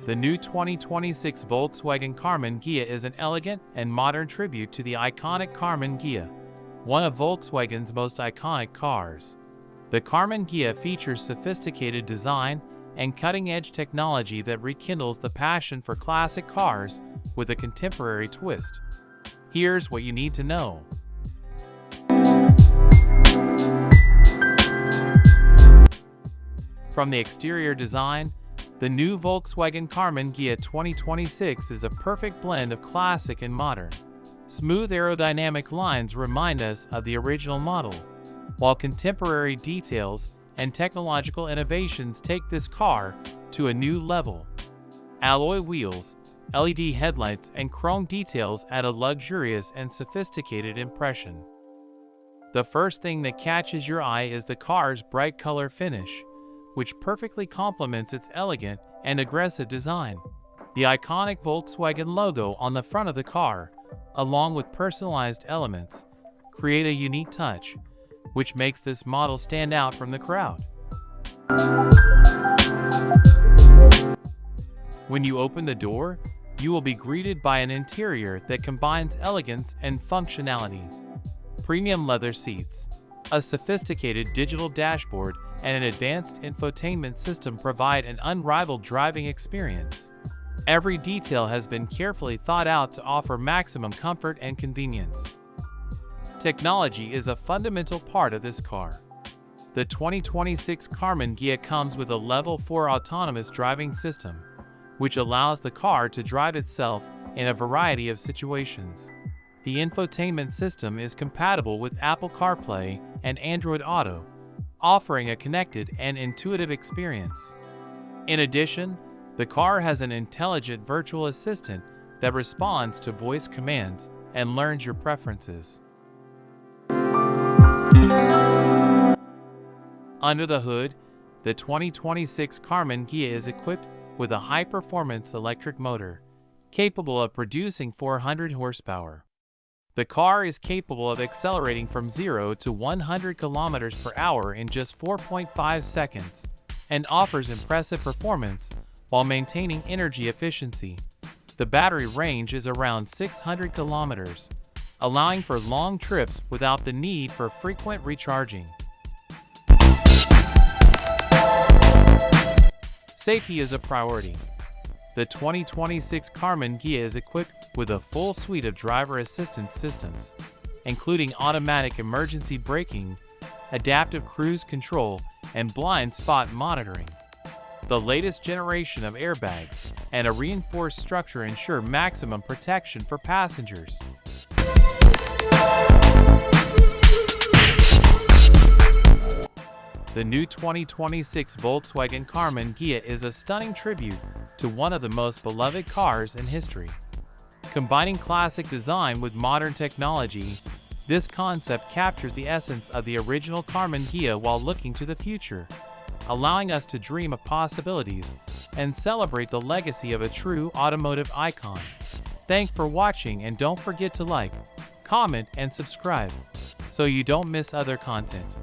The new 2026 Volkswagen Karmann Ghia is an elegant and modern tribute to the iconic Karmann Ghia, one of Volkswagen's most iconic cars. The Karmann Ghia features sophisticated design and cutting-edge technology that rekindles the passion for classic cars with a contemporary twist. Here's what you need to know. From the exterior design, the new Volkswagen Karmann Ghia 2026 is a perfect blend of classic and modern. Smooth aerodynamic lines remind us of the original model, while contemporary details and technological innovations take this car to a new level. Alloy wheels, LED headlights, and chrome details add a luxurious and sophisticated impression. The first thing that catches your eye is the car's bright color finish, which perfectly complements its elegant and aggressive design. The iconic Volkswagen logo on the front of the car, along with personalized elements, create a unique touch, which makes this model stand out from the crowd. When you open the door, you will be greeted by an interior that combines elegance and functionality. Premium leather seats, a sophisticated digital dashboard, and an advanced infotainment system provide an unrivaled driving experience. Every detail has been carefully thought out to offer maximum comfort and convenience. Technology is a fundamental part of this car. The 2026 Karmann Ghia comes with a Level 4 autonomous driving system, which allows the car to drive itself in a variety of situations. The infotainment system is compatible with Apple CarPlay and Android Auto, offering a connected and intuitive experience. In addition, the car has an intelligent virtual assistant that responds to voice commands and learns your preferences. Under the hood, the 2026 Karmann Ghia is equipped with a high-performance electric motor, capable of producing 400 horsepower. The car is capable of accelerating from 0 to 100 km per hour in just 4.5 seconds, and offers impressive performance while maintaining energy efficiency. The battery range is around 600 kilometers, allowing for long trips without the need for frequent recharging. Safety is a priority. The 2026 Karmann Ghia is equipped with a full suite of driver assistance systems, including automatic emergency braking, adaptive cruise control, and blind spot monitoring. The latest generation of airbags and a reinforced structure ensure maximum protection for passengers. The new 2026 Volkswagen Karmann Ghia is a stunning tribute to one of the most beloved cars in history. Combining classic design with modern technology, this concept captures the essence of the original Karmann Ghia while looking to the future, allowing us to dream of possibilities and celebrate the legacy of a true automotive icon. Thanks for watching, and don't forget to like, comment, and subscribe so you don't miss other content.